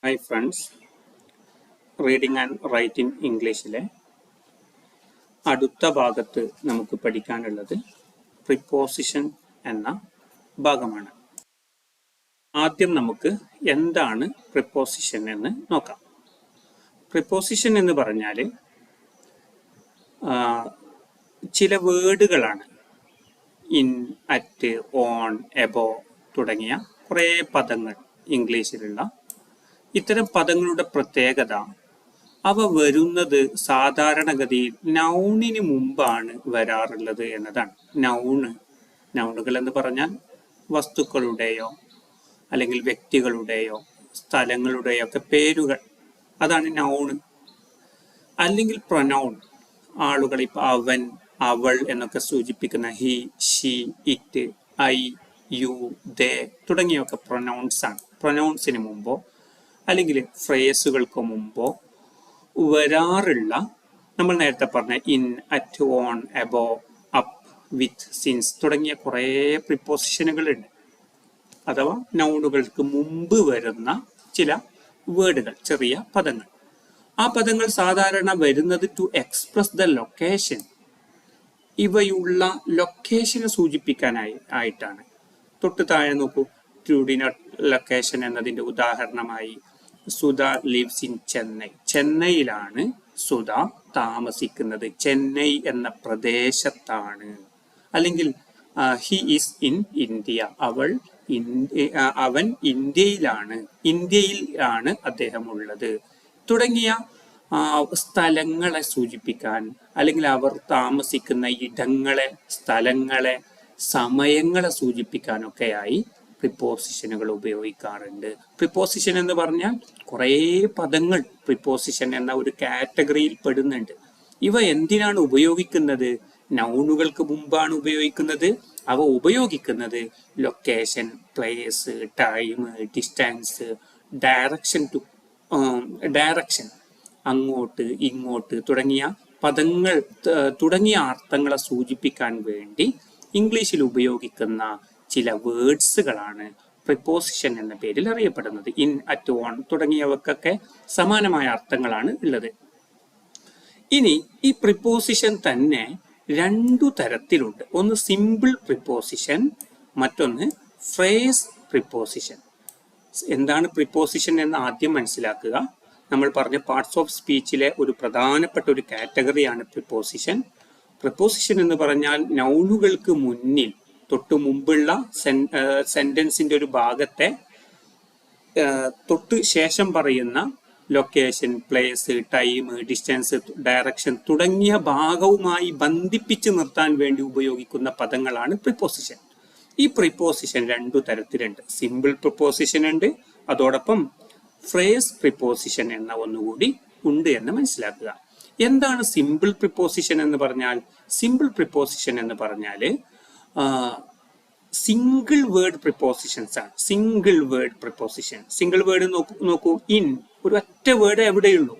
Hi friends, reading and writing ഇംഗ്ലീഷിലെ അടുത്ത ഭാഗത്ത് നമുക്ക് പഠിക്കാനുള്ളത് പ്രിപ്പോസിഷൻ എന്ന ഭാഗമാണ്. ആദ്യം നമുക്ക് എന്താണ് പ്രിപ്പോസിഷൻ എന്ന് നോക്കാം. പ്രിപ്പോസിഷൻ എന്ന് പറഞ്ഞാൽ ചില വേർഡുകളാണ്. ഇൻ, അറ്റ്, ഓൺ, എബോ തുടങ്ങിയ കുറേ പദങ്ങൾ ഇംഗ്ലീഷിലുള്ള. ഇത്തരം പദങ്ങളുടെ പ്രത്യേകത അവ വരുന്നത് സാധാരണഗതിയിൽ നൗണിന് മുമ്പാണ് വരാറുള്ളത് എന്നതാണ്. നൗണുകൾ എന്ന് പറഞ്ഞാൽ വസ്തുക്കളുടെയോ അല്ലെങ്കിൽ വ്യക്തികളുടെയോ സ്ഥലങ്ങളുടെയോ ഒക്കെ പേരുകൾ, അതാണ് നൗണ്. അല്ലെങ്കിൽ പ്രൊനൗൺ, ആളുകൾ, ഇപ്പം അവൻ, അവൾ എന്നൊക്കെ സൂചിപ്പിക്കുന്ന he, she, it, I, you, they തുടങ്ങിയൊക്കെ പ്രൊനൗൺസ് ആണ്. പ്രൊനൗൺസിന് മുമ്പോ അല്ലെങ്കിൽ ഫ്രേസുകൾക്ക് മുമ്പോ വരാറുള്ള, നമ്മൾ നേരത്തെ പറഞ്ഞ in, at, on, above, up, with, since തുടങ്ങിയ കുറേ പ്രിപ്പോസിഷനുകളുണ്ട്. അഥവാ നൗണുകൾക്ക് മുമ്പ് വരുന്ന ചില വേർഡുകൾ, ചെറിയ പദങ്ങൾ. ആ പദങ്ങൾ സാധാരണ വരുന്നത് ടു എക്സ്പ്രസ് ദ ലൊക്കേഷൻ, ഇവയുള്ള ലൊക്കേഷനെ സൂചിപ്പിക്കാനായിട്ടാണ്. തൊട്ട് താഴെ നോക്കൂ, ടു ഡിനർ ലൊക്കേഷൻ എന്നതിൻ്റെ ഉദാഹരണമായി സുധ ലിവ്സ് ഇൻ ചെന്നൈ. ചെന്നൈയിലാണ് സുധ താമസിക്കുന്നത്, ചെന്നൈ എന്ന പ്രദേശത്താണ്. അല്ലെങ്കിൽ ഹി ഈസ് ഇൻ ഇന്ത്യ, അവൻ ഇന്ത്യയിലാണ് അദ്ദേഹം ഉള്ളത് തുടങ്ങിയ സ്ഥലങ്ങളെ സൂചിപ്പിക്കാൻ, അല്ലെങ്കിൽ അവർ താമസിക്കുന്ന ഇടങ്ങളെ, സ്ഥലങ്ങളെ, സമയങ്ങളെ സൂചിപ്പിക്കാനൊക്കെയായി പ്രിപ്പോസിഷനുകൾ ഉപയോഗിക്കാറുണ്ട്. പ്രിപ്പോസിഷൻ എന്ന് പറഞ്ഞാൽ കുറേ പദങ്ങൾ പ്രിപ്പോസിഷൻ എന്ന ഒരു കാറ്റഗറിയിൽ പെടുന്നുണ്ട്. ഇവ എന്തിനാണ് ഉപയോഗിക്കുന്നത്? നൗണുകൾക്ക് മുമ്പാണ് ഉപയോഗിക്കുന്നത്. അവ ഉപയോഗിക്കുന്നത് location, place, time, distance, direction, അങ്ങോട്ട്, ഇങ്ങോട്ട് തുടങ്ങിയ പദങ്ങൾ, തുടങ്ങിയ അർത്ഥങ്ങളെ സൂചിപ്പിക്കാൻ വേണ്ടി ഇംഗ്ലീഷിൽ ഉപയോഗിക്കുന്ന ചില വേർഡ്സുകളാണ് പ്രിപ്പോസിഷൻ എന്ന പേരിൽ അറിയപ്പെടുന്നത്. ഇൻ, അറ്റ്, ഓൺ തുടങ്ങിയവക്കൊക്കെ സമാനമായ അർത്ഥങ്ങളാണ് ഉള്ളത്. ഇനി ഈ പ്രിപ്പോസിഷൻ തന്നെ രണ്ടു തരത്തിലുണ്ട്. ഒന്ന് സിമ്പിൾ പ്രിപ്പോസിഷൻ, മറ്റൊന്ന് ഫ്രേസ് പ്രിപ്പോസിഷൻ. എന്താണ് പ്രിപ്പോസിഷൻ എന്ന് ആദ്യം മനസ്സിലാക്കുക. നമ്മൾ പറഞ്ഞ പാർട്സ് ഓഫ് സ്പീച്ചിലെ ഒരു പ്രധാനപ്പെട്ട ഒരു കാറ്റഗറിയാണ് പ്രിപ്പോസിഷൻ. പ്രിപ്പോസിഷൻ എന്ന് പറഞ്ഞാൽ നൗണുകൾക്ക് മുന്നിൽ, തൊട്ട് മുമ്പുള്ള സെന്റൻസിന്റെ ഒരു ഭാഗത്തെ തൊട്ട് ശേഷം പറയുന്ന location, place, time, distance, direction തുടങ്ങിയ ഭാഗവുമായി ബന്ധിപ്പിച്ച് നിർത്താൻ വേണ്ടി ഉപയോഗിക്കുന്ന പദങ്ങളാണ് പ്രിപ്പോസിഷൻ. ഈ പ്രിപ്പോസിഷൻ രണ്ടു തരത്തിലുണ്ട്. സിമ്പിൾ പ്രിപ്പോസിഷൻ ഉണ്ട്, അതോടൊപ്പം ഫ്രേസ് പ്രിപ്പോസിഷൻ എന്ന ഒന്നുകൂടി ഉണ്ട് എന്ന് മനസ്സിലാക്കുക. എന്താണ് സിമ്പിൾ പ്രിപ്പോസിഷൻ എന്ന് പറഞ്ഞാൽ? സിമ്പിൾ പ്രിപ്പോസിഷൻ എന്ന് പറഞ്ഞാൽ സിംഗിൾ വേർഡ് പ്രിപ്പോസിഷൻസ് ആണ്. Single word preposition. Single word നോക്കൂ. ഇൻ, ഒരു ഒറ്റ വേർഡ് എവിടെയുള്ളൂ,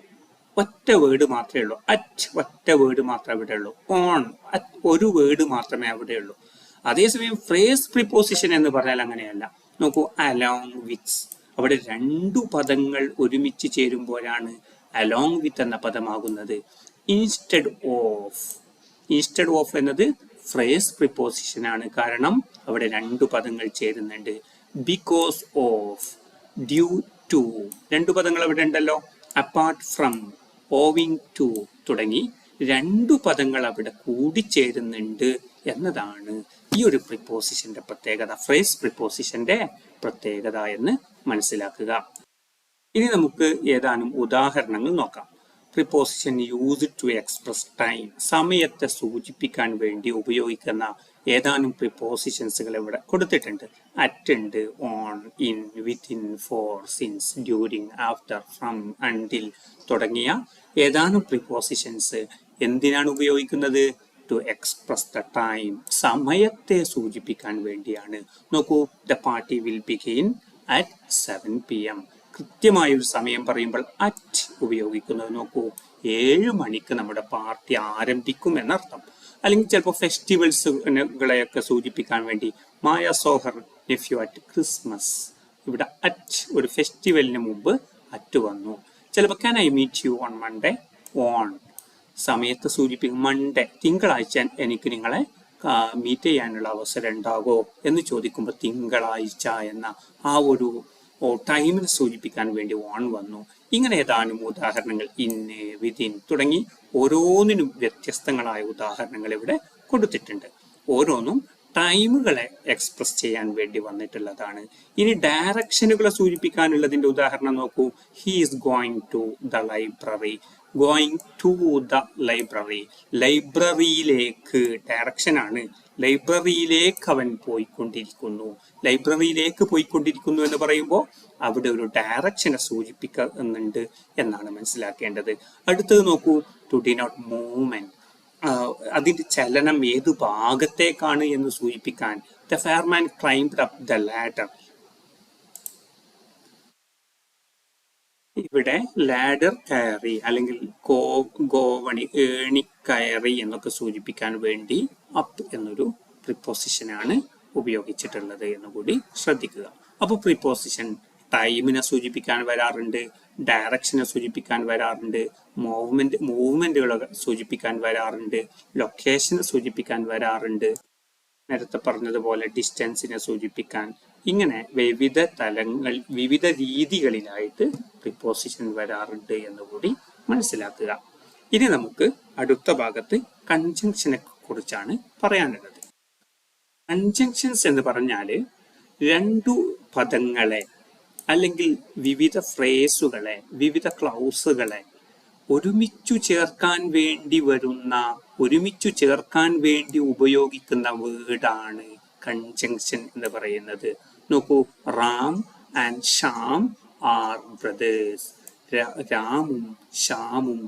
ഒറ്റ വേർഡ് മാത്രമേ ഉള്ളൂ. അറ്റ്, ഒറ്റ വേർഡ് മാത്രമേ അവിടെ ഉള്ളൂ. ഓൺ, ഒരു വേർഡ് മാത്രമേ അവിടെയുള്ളൂ. അതേസമയം ഫ്രേസ് പ്രിപ്പോസിഷൻ എന്ന് പറഞ്ഞാൽ അങ്ങനെയല്ല. നോക്കൂ, അലോങ് വിത്ത്, അവിടെ രണ്ടു പദങ്ങൾ ഒരുമിച്ച് ചേരുമ്പോഴാണ് അലോങ് വിത്ത് എന്ന പദമാകുന്നത്. ഇൻസ്റ്റെഡ് ഓഫ് എന്നത് ഫ്രേസ് പ്രിപ്പോസിഷൻ ആണ്. കാരണം അവിടെ രണ്ടു പദങ്ങൾ ചേരുന്നുണ്ട്. ബിക്കോസ് ഓഫ്, ഡ്യൂ ടു, രണ്ടു പദങ്ങൾ അവിടെ ഉണ്ടല്ലോ. അപ്പാർട്ട് ഫ്രം, ഓവിങ് ടു തുടങ്ങി രണ്ടു പദങ്ങൾ അവിടെ കൂടിച്ചേരുന്നുണ്ട് എന്നതാണ് ഈ ഒരു പ്രിപ്പോസിഷന്റെ പ്രത്യേകത, ഫ്രേസ് പ്രിപ്പോസിഷന്റെ പ്രത്യേകത എന്ന് മനസ്സിലാക്കുക. ഇനി നമുക്ക് ഏതാനും ഉദാഹരണങ്ങൾ നോക്കാം. Preposition used to express time, സമയത്തെ സൂചിപ്പിക്കാൻ വേണ്ടി ഉപയോഗിക്കുന്ന ഏതാനും പ്രിപ്പോസിഷൻസുകൾ ഇവിടെ കൊടുത്തിട്ടുണ്ട്. അറ്റ് ഉണ്ട്, on, in, within, for, since, during, after, from, until തുടങ്ങിയ ഏതാനും പ്രിപ്പോസിഷൻസ് എന്തിനാണ് ഉപയോഗിക്കുന്നത്? ടു എക്സ്പ്രസ് ദ ടൈം, സമയത്തെ സൂചിപ്പിക്കാൻ വേണ്ടിയാണ്. നോക്കൂ, the party will begin at 7 PM. കൃത്യമായൊരു സമയം പറയുമ്പോൾ അറ്റ് ഉപയോഗിക്കുന്നത്. നോക്കൂ, 7 മണിക്ക് നമ്മുടെ പാർട്ടി ആരംഭിക്കും എന്നർത്ഥം. അല്ലെങ്കിൽ ചിലപ്പോൾ ഫെസ്റ്റിവൽസുകളെയൊക്കെ സൂചിപ്പിക്കാൻ വേണ്ടി മായ സോഹർ നെഫ്യൂ അറ്റ് ക്രിസ്മസ്, ഇവിടെ അറ്റ് ഒരു ഫെസ്റ്റിവലിന് മുമ്പ് അറ്റ് വന്നു. ചിലപ്പോൾ can I meet you on Monday, on സമയത്ത് സൂചിപ്പിക്കും. മൺഡേ തിങ്കളാഴ്ച എനിക്ക് നിങ്ങളെ മീറ്റ് ചെയ്യാനുള്ള അവസരം ഉണ്ടാകോ എന്ന് ചോദിക്കുമ്പോൾ തിങ്കളാഴ്ച എന്ന ആ ഒരു ടൈമിനെ സൂചിപ്പിക്കാൻ വേണ്ടി ഓൺ വന്നു. ഇങ്ങനെ ഏതാനും ഉദാഹരണങ്ങൾ ഇന്ന്, വിതിൻ തുടങ്ങി ഓരോന്നിനും വ്യത്യസ്തങ്ങളായ ഉദാഹരണങ്ങൾ ഇവിടെ കൊടുത്തിട്ടുണ്ട്. ഓരോന്നും ടൈമുകളെ എക്സ്പ്രസ് ചെയ്യാൻ വേണ്ടി വന്നിട്ടുള്ളതാണ്. ഇനി ഡയറക്ഷനുകളെ സൂചിപ്പിക്കാനുള്ളതിന്റെ ഉദാഹരണം നോക്കൂ. He is going to the library, going to the library, ലൈബ്രറിയിലേക്ക് ഡയറക്ഷൻ ആണ്. ലൈബ്രറിയിലേക്ക് അവൻ പോയിക്കൊണ്ടിരിക്കുന്നു. ലൈബ്രറിയിലേക്ക് പോയിക്കൊണ്ടിരിക്കുന്നു എന്ന് പറയുമ്പോൾ അവിടെ ഒരു ഡയറക്ഷനെ സൂചിപ്പിക്കുന്നുണ്ട് എന്നാണ് മനസ്സിലാക്കേണ്ടത്. അടുത്തത് നോക്കൂ, ടു ഡിനോട്ട് മൂവ്മെന്റ്, അതിന്റെ ചലനം ഏത് ഭാഗത്തേക്കാണ് എന്ന് സൂചിപ്പിക്കാൻ. The fireman climbed up the ladder. ഇവിടെ ലാഡർ കയറി അല്ലെങ്കിൽ ഗോവണി ഏണി കയറി എന്നൊക്കെ സൂചിപ്പിക്കാൻ വേണ്ടി അപ്പ് എന്നൊരു പ്രിപ്പോസിഷനാണ് ഉപയോഗിച്ചിട്ടുള്ളത് എന്നുകൂടി ശ്രദ്ധിക്കുക. അപ്പോൾ പ്രിപ്പോസിഷൻ ടൈമിനെ സൂചിപ്പിക്കാൻ വരാറുണ്ട്, ഡയറക്ഷനെ സൂചിപ്പിക്കാൻ വരാറുണ്ട്, മൂവ്മെന്റുകളെ സൂചിപ്പിക്കാൻ വരാറുണ്ട്, ലൊക്കേഷനെ സൂചിപ്പിക്കാൻ വരാറുണ്ട്, നേരത്തെ പറഞ്ഞതുപോലെ ഡിസ്റ്റൻസിനെ സൂചിപ്പിക്കാൻ. ഇങ്ങനെ വിവിധ തലങ്ങൾ, വിവിധ രീതികളിലായിട്ട് പ്രിപ്പോസിഷൻ വരാറുണ്ട് എന്നുകൂടി മനസ്സിലാക്കുക. ഇനി നമുക്ക് അടുത്ത ഭാഗത്ത് കൺജങ്ഷനെ കുറിച്ചാണ് പറയാനുള്ളത്. കൺജങ്ഷൻസ് എന്ന് പറഞ്ഞാല് രണ്ടു പദങ്ങളെ അല്ലെങ്കിൽ വിവിധ ഫ്രേസുകളെ, വിവിധ ക്ലൗസുകളെ ഒരുമിച്ചു ചേർക്കാൻ വേണ്ടി ഉപയോഗിക്കുന്ന വേർഡാണ് കൺജങ്ഷൻ എന്ന് പറയുന്നത്. നോക്കൂ, Ram and Shyam are brothers. രാമും ശ്യാമും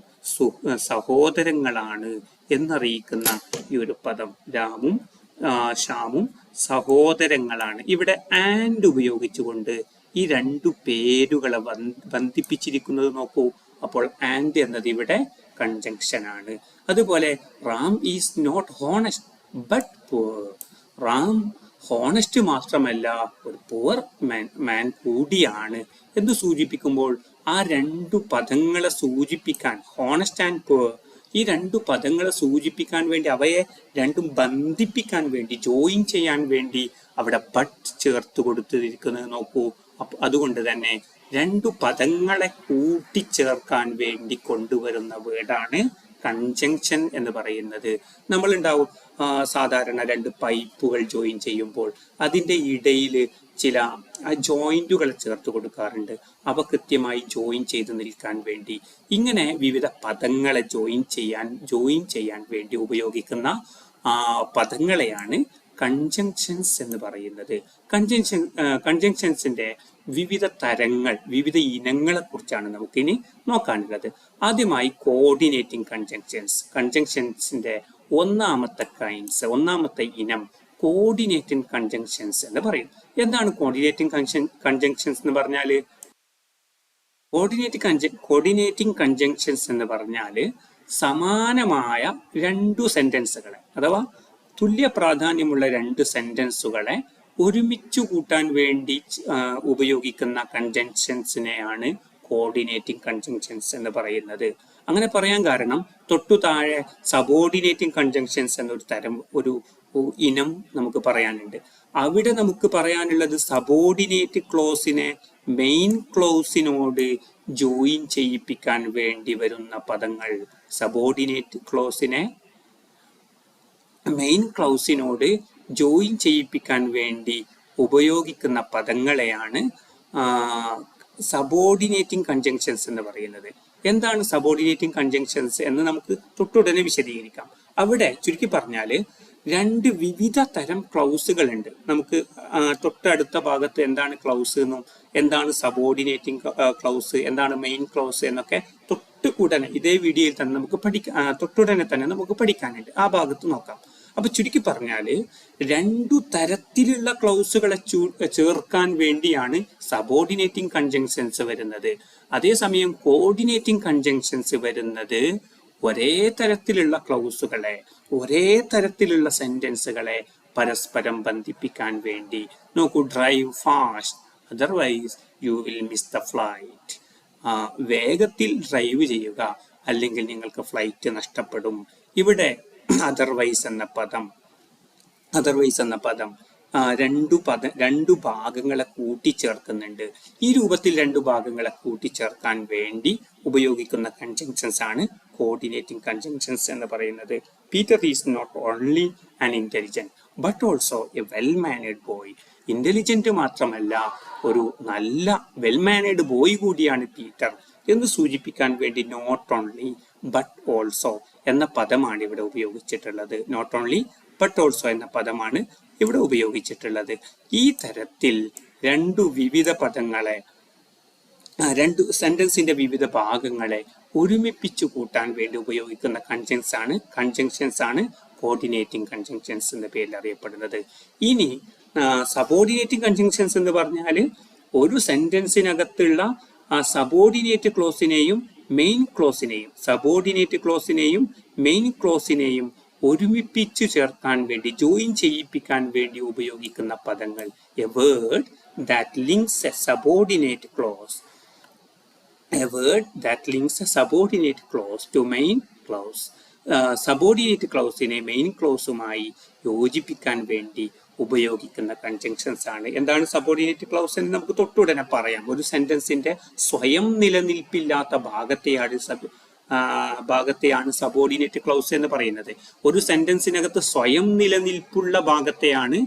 സഹോദരങ്ങളാണ് എന്നറിയിക്കുന്ന ഈ ഒരു പദം, രാമും ശ്യാമും സഹോദരങ്ങളാണ്. ഇവിടെ ആൻഡ് ഉപയോഗിച്ചുകൊണ്ട് ഈ രണ്ടു പേരുകളെ ബന്ധിപ്പിച്ചിരിക്കുന്നത് നോക്കൂ. അപ്പോൾ ആൻഡ് എന്നത് ഇവിടെ കൺജങ്ഷൻ ആണ്. അതുപോലെ Ram is not honest but poor. Ram honest മാത്രമല്ല, ഒരു പുവർ മാൻ കൂടിയാണ് എന്ന് സൂചിപ്പിക്കുമ്പോൾ ആ രണ്ടു പദങ്ങളെ സൂചിപ്പിക്കാൻ, ഹോണസ്റ്റ് ആൻഡ് പുവർ, ഈ രണ്ടു പദങ്ങളെ സൂചിപ്പിക്കാൻ വേണ്ടി, അവയെ രണ്ടും ബന്ധിപ്പിക്കാൻ വേണ്ടി, ജോയിൻ ചെയ്യാൻ വേണ്ടി അവിടെ ബട്ട് ചേർത്ത് കൊടുത്തിരിക്കുന്നത് നോക്കൂ. അതുകൊണ്ട് തന്നെ രണ്ടു പദങ്ങളെ കൂട്ടിച്ചേർക്കാൻ വേണ്ടി കൊണ്ടുവരുന്ന വേർഡാണ് കൺജങ്ഷൻ എന്ന് പറയുന്നത്. നമ്മളുണ്ടാവും സാധാരണ രണ്ട് പൈപ്പുകൾ ജോയിൻ ചെയ്യുമ്പോൾ അതിൻ്റെ ഇടയിൽ ചില ജോയിന്റുകൾ ചേർത്ത് കൊടുക്കാറുണ്ട്. അവ കൃത്യമായി ജോയിൻ ചെയ്ത് നിൽക്കാൻ വേണ്ടി. ഇങ്ങനെ വിവിധ പദങ്ങളെ ജോയിൻ ചെയ്യാൻ വേണ്ടി ഉപയോഗിക്കുന്ന പദങ്ങളെയാണ് കൺജങ്ഷൻസ് എന്ന് പറയുന്നത്. കൺജങ്ഷൻസിന്റെ വിവിധ തരങ്ങൾ, വിവിധ ഇനങ്ങളെ കുറിച്ചാണ് നമുക്കിനി നോക്കാനുള്ളത്. ആദ്യമായി കോർഡിനേറ്റിംഗ് കൺജങ്ഷൻസ്. കൺജങ്ഷൻസിന്റെ ഒന്നാമത്തെ ഇനം കോർഡിനേറ്റിംഗ് കൺജങ്ഷൻസ് എന്ന് പറയും. എന്താണ് കോർഡിനേറ്റിംഗ് കൺജങ്ഷൻസ് എന്ന് പറഞ്ഞാല്? കോർഡിനേറ്റിംഗ് കൺജങ്ഷൻസ് എന്ന് പറഞ്ഞാല് സമാനമായ രണ്ടു സെന്റൻസുകളെ, അഥവാ തുല്യ പ്രാധാന്യമുള്ള രണ്ട് സെന്റൻസുകളെ ഒരുമിച്ചു കൂട്ടാൻ വേണ്ടി ഉപയോഗിക്കുന്ന കൺജങ്ഷൻസിനെയാണ് കോർഡിനേറ്റിംഗ് കൺജങ്ഷൻസ് എന്ന് പറയുന്നത്. അങ്ങനെ പറയാൻ കാരണം തൊട്ടു താഴെ സബോർഡിനേറ്റിംഗ് കൺജങ്ഷൻസ് ഒരു ഇനം നമുക്ക് പറയാനുണ്ട്. അവിടെ നമുക്ക് പറയാനുള്ളത് സബോർഡിനേറ്റ് ക്ലോസിനെ മെയിൻ ക്ലോസിനോട് ജോയിൻ ചെയ്യിപ്പിക്കാൻ വേണ്ടി വരുന്ന പദങ്ങൾ. സബോർഡിനേറ്റ് ക്ലോസിനെ മെയിൻ ക്ലൗസിനോട് ജോയിൻ ചെയ്യിപ്പിക്കാൻ വേണ്ടി ഉപയോഗിക്കുന്ന പദങ്ങളെയാണ് സബോർഡിനേറ്റിംഗ് കൺജങ്ഷൻസ് എന്ന് പറയുന്നത്. എന്താണ് സബോർഡിനേറ്റിംഗ് കൺജങ്ഷൻസ് എന്ന് നമുക്ക് തൊട്ടുടനെ വിശദീകരിക്കാം. അവിടെ ചുരുക്കി പറഞ്ഞാല് രണ്ട് വിവിധ തരം ക്ലൗസുകൾ ഉണ്ട്. നമുക്ക് തൊട്ടടുത്ത ഭാഗത്ത് എന്താണ് ക്ലൗസ് എന്നും എന്താണ് സബോർഡിനേറ്റിംഗ് ക്ലൗസ്, എന്താണ് മെയിൻ ക്ലൗസ് എന്നൊക്കെ തൊട്ടുടനെ ഇതേ വീഡിയോയിൽ തന്നെ നമുക്ക് പഠിക്കാനുണ്ട്. ആ ഭാഗത്ത് നോക്കാം. അപ്പൊ ചുരുക്കി പറഞ്ഞാല് രണ്ടു തരത്തിലുള്ള ക്ലൗസുകളെ ചേർക്കാൻ വേണ്ടിയാണ് സബോർഡിനേറ്റിംഗ് കൺജങ്ഷൻസ് വരുന്നത്. അതേസമയം കോർഡിനേറ്റിംഗ് കൺജങ്ഷൻസ് വരുന്നത് ഒരേ തരത്തിലുള്ള ക്ലൗസുകളെ, ഒരേ തരത്തിലുള്ള സെന്റൻസുകളെ പരസ്പരം ബന്ധിപ്പിക്കാൻ വേണ്ടി. നോക്കൂ, drive fast otherwise you will miss the flight. വേഗത്തിൽ ഡ്രൈവ് ചെയ്യുക, അല്ലെങ്കിൽ നിങ്ങൾക്ക് ഫ്ലൈറ്റ് നഷ്ടപ്പെടും. ഇവിടെ അതർവൈസ് എന്ന പദം രണ്ടു ഭാഗങ്ങളെ കൂട്ടിച്ചേർക്കുന്നുണ്ട്. ഈ രൂപത്തിൽ രണ്ടു ഭാഗങ്ങളെ കൂട്ടിച്ചേർക്കാൻ വേണ്ടി ഉപയോഗിക്കുന്ന കൺജങ്ഷൻസ് ആണ് കോർഡിനേറ്റിംഗ് കൺജങ്ഷൻസ് എന്ന് പറയുന്നത്. Peter is not only an intelligent but also a well mannered boy. Intelligent മാത്രമല്ല, ഒരു നല്ല വെൽ മാനേഡ് ബോയ് കൂടിയാണ് പീറ്റർ എന്ന് സൂചിപ്പിക്കാൻ വേണ്ടി നോട്ട് ഓൺലി ബട്ട് ഓൾസോ എന്ന പദമാണ് ഇവിടെ ഉപയോഗിച്ചിട്ടുള്ളത്. നോട്ട് ഓൺലി ബട്ട് ഓൾസോ എന്ന പദമാണ് ഇവിടെ ഉപയോഗിച്ചിട്ടുള്ളത്. ഈ തരത്തിൽ രണ്ട് സെന്റൻസിന്റെ വിവിധ ഭാഗങ്ങളെ ഒരുമിപ്പിച്ചു കൂട്ടാൻ വേണ്ടി ഉപയോഗിക്കുന്ന കൺജങ്ഷൻസ് ആണ് കോർഡിനേറ്റിംഗ് കൺജങ്ഷൻസ് എന്ന പേരിൽ അറിയപ്പെടുന്നത്. ഇനി സബോർഡിനേറ്റിംഗ് കൺജങ്ഷൻസ് എന്ന് പറഞ്ഞാൽ ഒരു സെന്റൻസിനകത്തുള്ള സബോർഡിനേറ്റ് ക്ലോസിനെയും മെയിൻ ക്ലോസിനെയും ഒരുമിപ്പിച്ചു ചേർക്കാൻ വേണ്ടി, ജോയിൻ ചെയ്യിപ്പിക്കാൻ വേണ്ടി ഉപയോഗിക്കുന്ന പദങ്ങൾ. A word that links a subordinate clause to main clause. Subordinate ക്ലോസിനെ മെയിൻ ക്ലോസുമായി യോജിപ്പിക്കാൻ വേണ്ടി ഉപയോഗിക്കുന്ന കൺജങ്ഷൻസ് ആണ്. എന്താണ് സബോർഡിനേറ്റ് ക്ലോസ് എന്ന് നമുക്ക് തൊട്ടുടനെ പറയാം. ഒരു സെന്റൻസിന്റെ സ്വയം നിലനിൽപ്പില്ലാത്ത ഭാഗത്തെയാണ് സബോർഡിനേറ്റ് ക്ലോസ് എന്ന് പറയുന്നത്. ഒരു സെന്റൻസിനകത്ത് സ്വയം നിലനിൽപ്പുള്ള ഭാഗത്തെയാണ്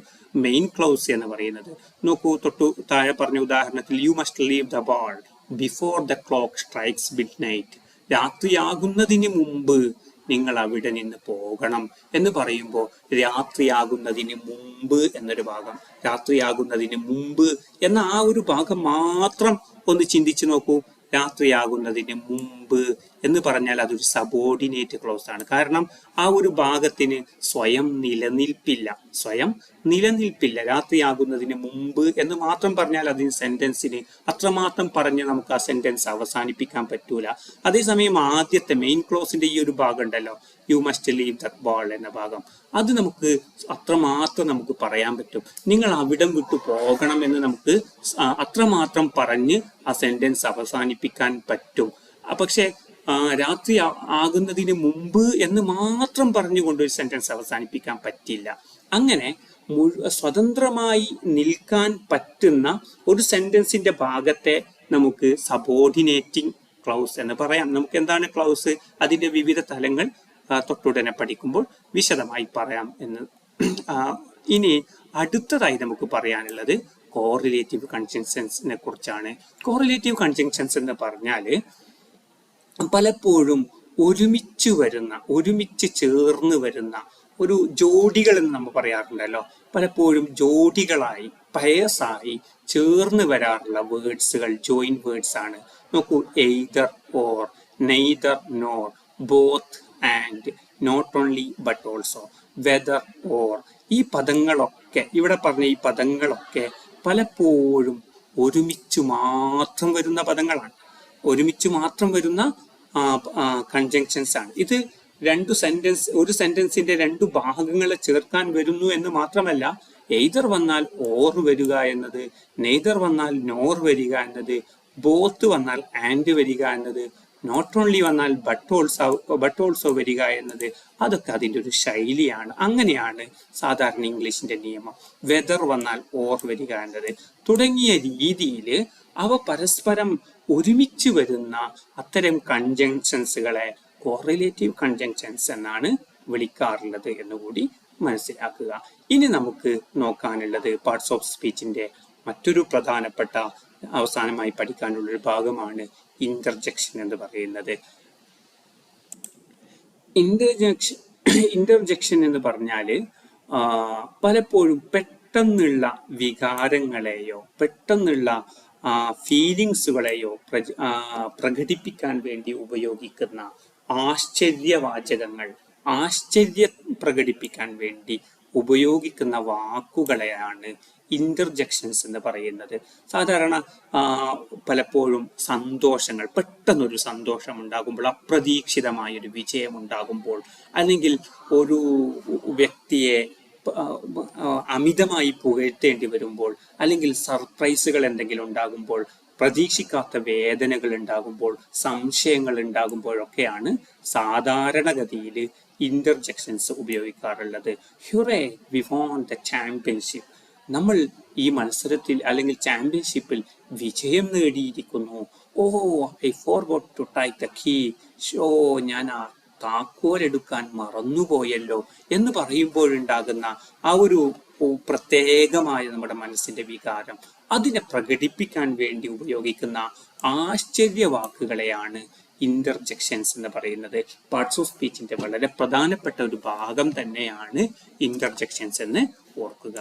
മെയിൻ ക്ലോസ് എന്ന് പറയുന്നത്. നോക്കൂ, താഴെ പറഞ്ഞ ഉദാഹരണത്തിൽ you must leave the ball before the clock strikes midnight. രാത്രിയാകുന്നതിന് മുമ്പ് നിങ്ങൾ അവിടെ നിന്ന് പോകണം എന്ന് പറയുമ്പോൾ രാത്രിയാകുന്നതിന് മുമ്പ് എന്നൊരു ഭാഗം, രാത്രിയാകുന്നതിന് മുമ്പ് എന്ന ആ ഒരു ഭാഗം മാത്രം ഒന്ന് ചിന്തിച്ചു നോക്കൂ. രാത്രിയാകുന്നതിന് മുമ്പ് എന്ന് പറഞ്ഞാൽ അതൊരു സബോർഡിനേറ്റ് ക്ലോസ് ആണ്. കാരണം ആ ഒരു ഭാഗത്തിന് സ്വയം നിലനിൽപ്പില്ല. രാത്രിയാകുന്നതിന് മുമ്പ് എന്ന് മാത്രം പറഞ്ഞാൽ അതിന് സെന്റൻസിന് അത്രമാത്രം പറഞ്ഞ് നമുക്ക് ആ സെന്റൻസ് അവസാനിപ്പിക്കാൻ പറ്റൂല. അതേസമയം ആദ്യത്തെ മെയിൻ ക്ലോസിന്റെ ഈ ഒരു ഭാഗം ഉണ്ടല്ലോ, U must leave that ball എന്ന ഭാഗം, അത് നമുക്ക് അത്രമാത്രം നമുക്ക് പറയാൻ പറ്റും. നിങ്ങൾ അവിടം വിട്ടു പോകണം എന്ന് നമുക്ക് അത്രമാത്രം പറഞ്ഞ് ആ സെന്റൻസ് അവസാനിപ്പിക്കാൻ പറ്റും. പക്ഷെ രാത്രി ആകുന്നതിന് മുമ്പ് എന്ന് മാത്രം പറഞ്ഞുകൊണ്ട് ഒരു സെന്റൻസ് അവസാനിപ്പിക്കാൻ പറ്റില്ല. അങ്ങനെ സ്വതന്ത്രമായി നിൽക്കാൻ പറ്റുന്ന ഒരു സെന്റൻസിന്റെ ഭാഗത്തെ നമുക്ക് സബോർഡിനേറ്റിംഗ് ക്ലൗസ് എന്ന് പറയാം. നമുക്ക് എന്താണ് ക്ലൗസ്, അതിന്റെ വിവിധ തലങ്ങൾ തൊട്ടുടനെ പഠിക്കുമ്പോൾ വിശദമായി പറയാം എന്ന്. ഇനി അടുത്തതായി നമുക്ക് പറയാനുള്ളത് കോറിലേറ്റീവ് കൺജങ്ഷൻസിനെ കുറിച്ചാണ്. കോറിലേറ്റീവ് കൺജങ്ഷൻസ് എന്ന് പറഞ്ഞാൽ പലപ്പോഴും ഒരുമിച്ച് ചേർന്ന് വരുന്ന ഒരു ജോഡികൾ എന്ന് നമ്മൾ പറയാറുണ്ടല്ലോ. പലപ്പോഴും ജോഡികളായി പെയർസായി ചേർന്ന് വരാറുള്ള വേർഡ്സുകൾ ജോയിൻ വേർഡ്സ് ആണ്. നോക്കൂ, either or, neither nor, both and, not only but also, whether or. ഈ പദങ്ങളൊക്കെ, ഇവിടെ പറഞ്ഞ ഈ പദങ്ങളൊക്കെ പലപ്പോഴും ഒരുമിച്ച് മാത്രം വരുന്ന പദങ്ങളാണ്, ഒരുമിച്ച് മാത്രം വരുന്ന കൺജങ്ഷൻസ് ആണ്. ഇത് ഒരു സെന്റൻസിന്റെ രണ്ടു ഭാഗങ്ങളെ ചേർക്കാൻ വരുന്നു എന്ന് മാത്രമല്ല, എയ്തർ വന്നാൽ ഓർ വരിക എന്നത്, നെയ്തർ വന്നാൽ നോർ വരിക എന്നത്, ബോത്ത് വന്നാൽ ആൻഡ് വരിക എന്നത്, നോട്ട് ഓൺലി വന്നാൽ ബട്ട് ഓൾസോ വരിക എന്നത്, അതൊക്കെ അതിൻ്റെ ഒരു ശൈലിയാണ്. അങ്ങനെയാണ് സാധാരണ ഇംഗ്ലീഷിന്റെ നിയമം. വെദർ വന്നാൽ ഓർ വരിക എന്നത് തുടങ്ങിയ രീതിയിൽ അവ പരസ്പരം ഒരുമിച്ച് വരുന്ന അത്തരം കൺജങ്ഷൻസുകളെ കോറിലേറ്റീവ് കൺജങ്ഷൻസ് എന്നാണ് വിളിക്കാറുള്ളത് എന്നുകൂടി മനസ്സിലാക്കുക. ഇനി നമുക്ക് നോക്കാനുള്ളത് പാർട്സ് ഓഫ് സ്പീച്ചിന്റെ മറ്റൊരു പ്രധാനപ്പെട്ട അവസാനമായി പഠിക്കാനുള്ള ഒരു ഭാഗമാണ് ഇന്റർജെക്ഷൻ എന്ന് പറയുന്നത്. ഇന്റർജെക്ഷൻ എന്ന് പറഞ്ഞാൽ പലപ്പോഴും പെട്ടെന്നുള്ള വികാരങ്ങളെയോ പെട്ടെന്നുള്ള ഫീലിങ്സുകളെയോ പ്രകടിപ്പിക്കാൻ വേണ്ടി ഉപയോഗിക്കുന്ന ആശ്ചര്യവാചകങ്ങൾ, ആശ്ചര്യം പ്രകടിപ്പിക്കാൻ വേണ്ടി ഉപയോഗിക്കുന്ന വാക്കുകളെയാണ് ഇന്റർജെക്ഷൻസ് എന്ന് പറയുന്നത്. സാധാരണ പലപ്പോഴും സന്തോഷങ്ങൾ, പെട്ടെന്നൊരു സന്തോഷം ഉണ്ടാകുമ്പോൾ, അപ്രതീക്ഷിതമായ ഒരു വിജയം ഉണ്ടാകുമ്പോൾ, അല്ലെങ്കിൽ ഒരു വ്യക്തിയെ അമിതമായി പുകഴ്ത്തേണ്ടി വരുമ്പോൾ, അല്ലെങ്കിൽ സർപ്രൈസുകൾ എന്തെങ്കിലും ഉണ്ടാകുമ്പോൾ പ്രതീക്ഷിക്കാത്ത വേദനകൾ ഉണ്ടാകുമ്പോൾ, സംശയങ്ങൾ ഉണ്ടാകുമ്പോഴൊക്കെയാണ് സാധാരണഗതിയിൽ ഇന്റർജെക്ഷൻസ് ഉപയോഗിക്കാറുള്ളത്. Hurray, we won the championship. നമ്മൾ ഈ മത്സരത്തിൽ അല്ലെങ്കിൽ ചാമ്പ്യൻഷിപ്പിൽ വിജയം നേടിയിരിക്കുന്നു. Oh, I forgot to take the key. ഷോ, ഞാൻ ആ താക്കോലെടുക്കാൻ മറന്നുപോയല്ലോ എന്ന് പറയുമ്പോഴുണ്ടാകുന്ന ആ ഒരു പ്രത്യേകമായ നമ്മുടെ മനസ്സിന്റെ വികാരം, അതിനെ പ്രകടിപ്പിക്കാൻ വേണ്ടി ഉപയോഗിക്കുന്ന ആശ്ചര്യവാക്കുകളെയാണ് ഇന്റർജെക്ഷൻസ് എന്ന് പറയുന്നത്. പാർട്സ് ഓഫ് സ്പീച്ചിന്റെ വളരെ പ്രധാനപ്പെട്ട ഒരു ഭാഗം തന്നെയാണ് ഇന്റർജെക്ഷൻസ് എന്ന് ഓർക്കുക.